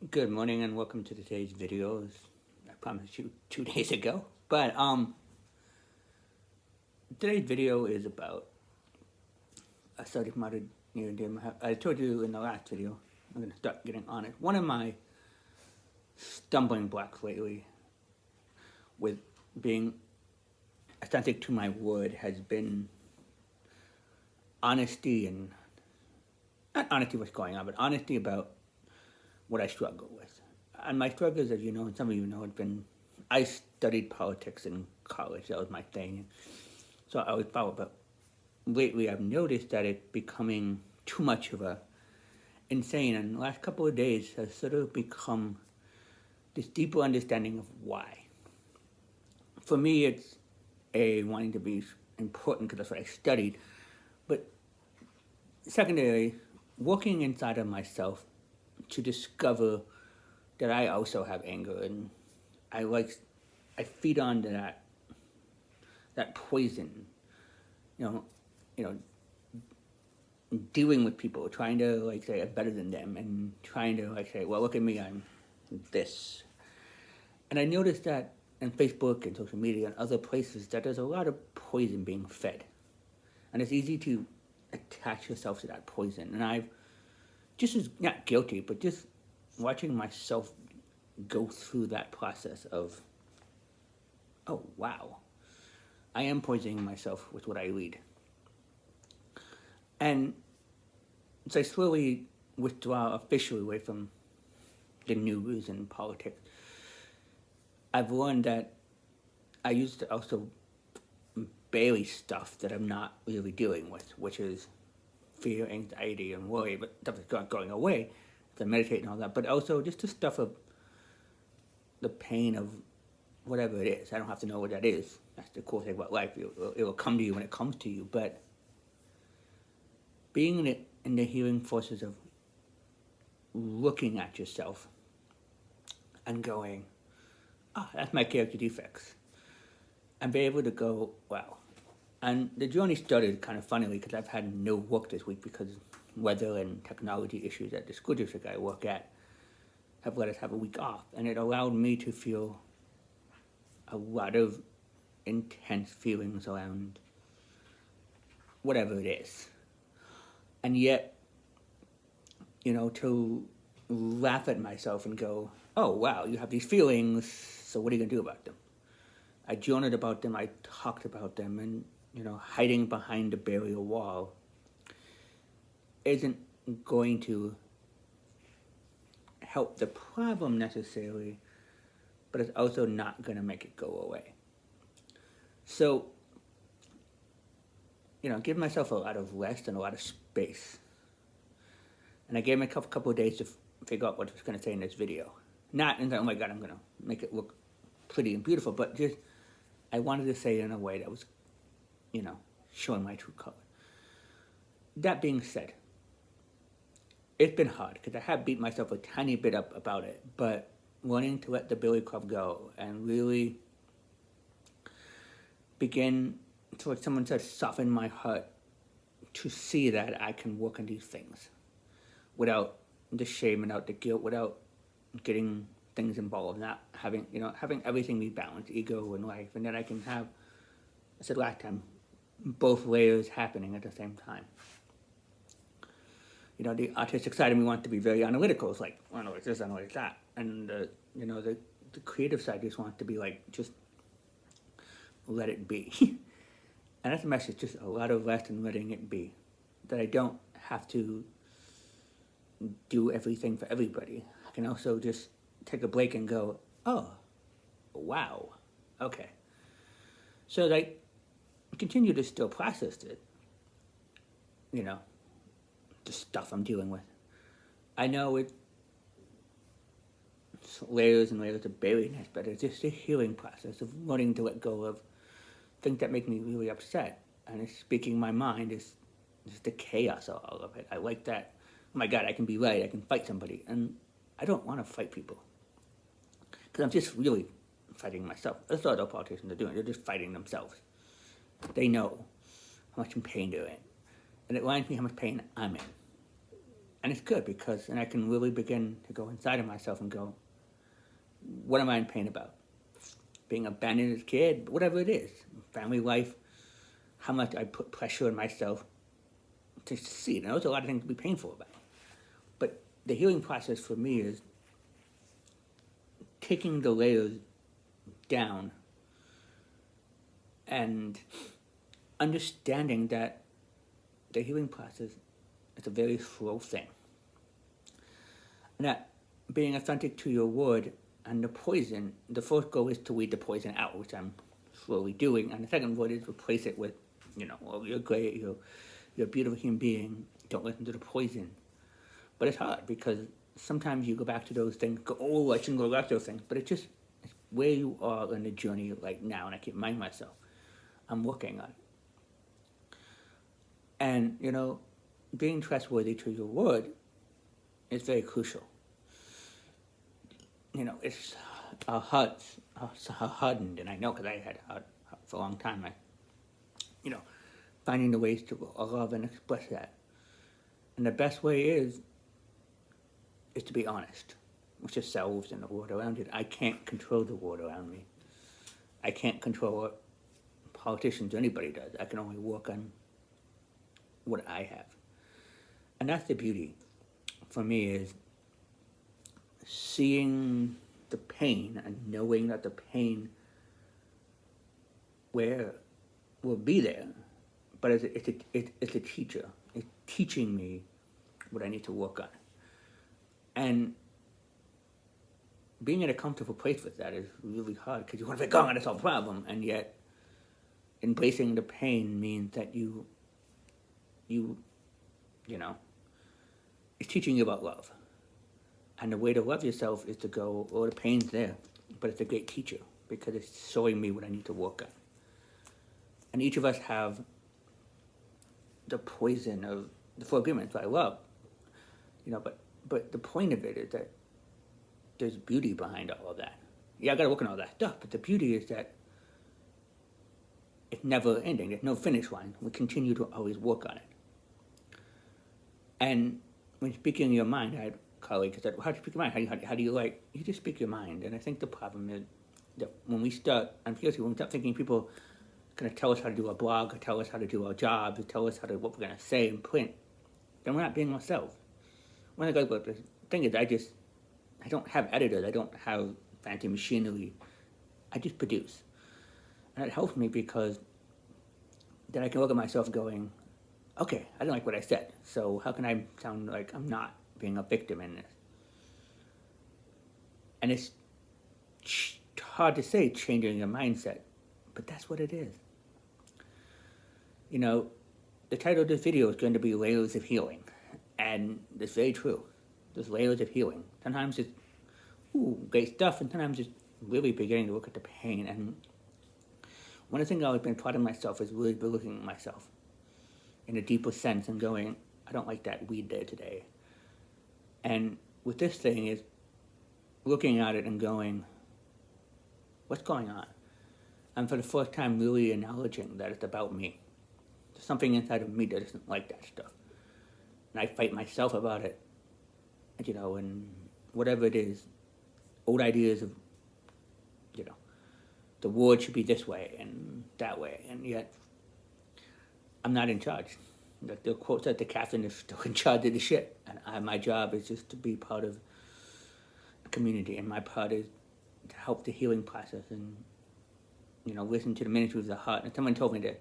Good morning and welcome to today's video. I promised you 2 days ago, but today's video is about a subject matter near and dear to my heart. I told you in the last video. I'm going to start getting on it. One of my stumbling blocks lately with being authentic to my word has been honesty and not honesty what's going on, but honesty about what I struggle with. And my struggles, as you know, and some of you know, have been I studied politics in college. That was my thing. So I always followed, but lately I've noticed that it's becoming too much of a insane. And the last couple of days has sort of become this deeper understanding of why. For me, it's wanting to be important because that's what I studied, but secondary, working inside of myself to discover that I also have anger, and I feed on to that poison, you know, you know, dealing with people, trying to like say I'm better than them, and trying to like say, well, look at me, I'm this. And I noticed that in Facebook and social media and other places that there's a lot of poison being fed, and it's easy to attach yourself to that poison. And I've just as not guilty, but just watching myself go through that process of, oh wow, I am poisoning myself with what I read. And so I slowly withdraw officially away from the news and politics. I've learned that I used to also bury stuff that I'm not really dealing with, which is fear, anxiety, and worry, but stuff is not going away. I meditate and all that, but also just the stuff of the pain of whatever it is. I don't have to know what that is. That's the cool thing about life. It will come to you when it comes to you. But being in the healing forces of looking at yourself and going, ah, that's my character defects. And be able to go, wow. And the journey started kind of funnily because I've had no work this week because weather and technology issues at the school district I work at have let us have a week off. And it allowed me to feel a lot of intense feelings around whatever it is. And yet, to laugh at myself and go, oh, wow, you have these feelings, so what are you going to do about them? I journaled about them, I talked about them, and, hiding behind a barrier wall isn't going to help the problem necessarily, but it's also not going to make it go away. So, give myself a lot of rest and a lot of space. And I gave myself a couple of days to figure out what I was going to say in this video. Not in that, oh my God, I'm going to make it look pretty and beautiful, but just I wanted to say it in a way that was, showing my true color. That being said, it's been hard because I have beat myself a tiny bit up about it, but wanting to let the Billy Club go and really begin to, like someone said, soften my heart to see that I can work on these things without the shame, without the guilt, without getting things involved, not having, having everything be balanced, ego and life, and then I can have, I said last time, both layers happening at the same time. The artistic side of me wants to be very analytical. It's like, I don't know what this, I don't know what that. And, the creative side just wants to be like, just let it be. And that's a message, just a lot of rest and letting it be. That I don't have to do everything for everybody. I can also just take a break and go, oh, wow, okay. So like, continue to still process it, the stuff I'm dealing with. I know it's layers and layers of barrenness, but it's just a healing process of learning to let go of things that make me really upset. And it's speaking my mind is just the chaos of all of it. I like that, oh my God, I can be right, I can fight somebody. And I don't want to fight people. Because I'm just really fighting myself. That's what other politicians are doing. They're just fighting themselves. They know how much pain they're in. And it reminds me how much pain I'm in. And it's good because then I can really begin to go inside of myself and go, what am I in pain about? Being abandoned as a kid, whatever it is, family life, how much I put pressure on myself to succeed. And there's a lot of things to be painful about. But the healing process for me is taking the layers down and understanding that the healing process is a very slow thing. And that being authentic to your word and the poison, the first goal is to weed the poison out, which I'm slowly doing. And the second word is replace it with, well, you're great, you're a beautiful human being, don't listen to the poison. But it's hard because sometimes you go back to those things, go, oh, I shouldn't go back to those things. But it's where you are in the journey right now. And I keep reminding myself, I'm working on it. And, being trustworthy to your word is very crucial. It's our hearts are hardened, and I know because I had a heart for a long time. Finding the ways to love and express that. And the best way is to be honest with yourselves and the world around you. I can't control the world around me. I can't control what politicians or anybody does. I can only work on what I have. And that's the beauty for me, is seeing the pain and knowing that the pain will be there, but it's a teacher. It's teaching me what I need to work on. And being in a comfortable place with that is really hard because you want to be gone, it's all problem, and yet embracing the pain means that you it's teaching you about love. And the way to love yourself is to go, oh, the pain's there, but it's a great teacher because it's showing me what I need to work on. And each of us have the poison of the four agreements I love, but the point of it is that there's beauty behind all of that. Yeah, I gotta work on all that stuff, but the beauty is that it's never ending. There's no finish line. We continue to always work on it. And when speaking your mind, I had a colleague who said, well, how do you speak your mind? How do you you just speak your mind. And I think the problem is that when we start, when we start thinking people are going to tell us how to do our blog, or tell us how to do our jobs, or tell us what we're going to say in print, then we're not being ourselves. One of the thing is, I don't have editors, I don't have fancy machinery, I just produce. And it helps me because then I can look at myself going, okay, I don't like what I said, so how can I sound like I'm not being a victim in this? And it's hard to say changing your mindset, but that's what it is. The title of this video is going to be Layers of Healing, and it's very true. There's layers of healing. Sometimes it's great stuff, and sometimes it's really beginning to look at the pain. And one of the things I've been proud of myself is really looking at myself in a deeper sense and going, I don't like that weed there today. And with this thing is looking at it and going, what's going on? And for the first time really acknowledging that it's about me. There's something inside of me that doesn't like that stuff. And I fight myself about it, and whatever it is, old ideas of, the world should be this way and that way, and yet I'm not in charge. Like the quote said, the captain is still in charge of the ship, and my job is just to be part of a community, and my part is to help the healing process and, listen to the ministry of the heart. And someone told me that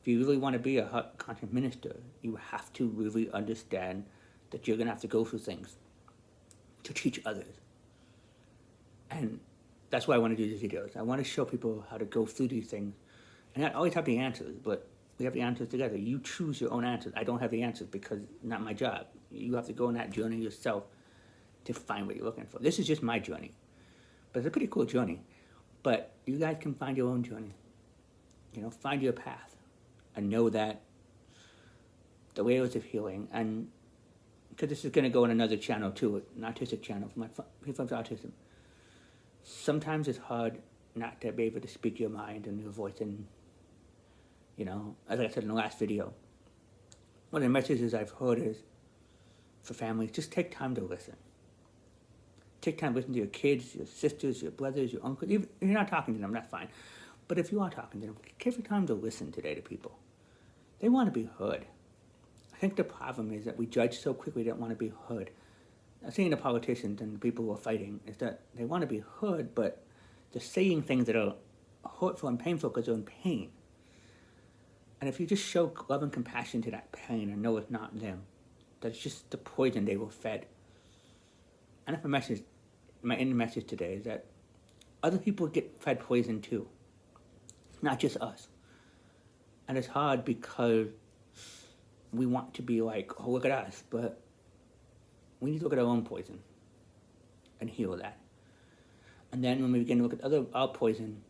if you really want to be a heart-conscious minister, you have to really understand that you're going to have to go through things to teach others. And that's why I want to do these videos. I want to show people how to go through these things and not always have the answers, but we have the answers together. You choose your own answers. I don't have the answers because it's not my job. You have to go on that journey yourself to find what you're looking for. This is just my journey, but it's a pretty cool journey. But you guys can find your own journey. Find your path and know that the layers of healing, and because this is going to go on another channel too, an autistic channel for my people with autism. Sometimes it's hard not to be able to speak your mind and your voice, and as I said in the last video, one of the messages I've heard is for families, just take time to listen. Take time to listen to your kids, your sisters, your brothers, your uncles. Even if you're not talking to them, that's fine. But if you are talking to them, take your time to listen today to people. They want to be heard. I think the problem is that we judge so quickly they don't want to be heard. I'm seeing the politicians and the people who are fighting is that they want to be heard, but they're saying things that are hurtful and painful because they're in pain. And if you just show love and compassion to that pain and know it's not them, that it's just the poison they were fed. And if my end message today is that other people get fed poison too, not just us. And it's hard because we want to be like, oh, look at us, but we need to look at our own poison and heal that. And then when we begin to look at our poison,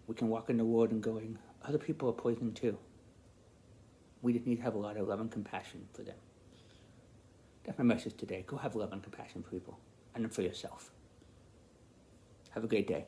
we can walk in the world and going, other people are poisoned too. We just need to have a lot of love and compassion for them. That's my message today. Go have love and compassion for people and for yourself. Have a great day.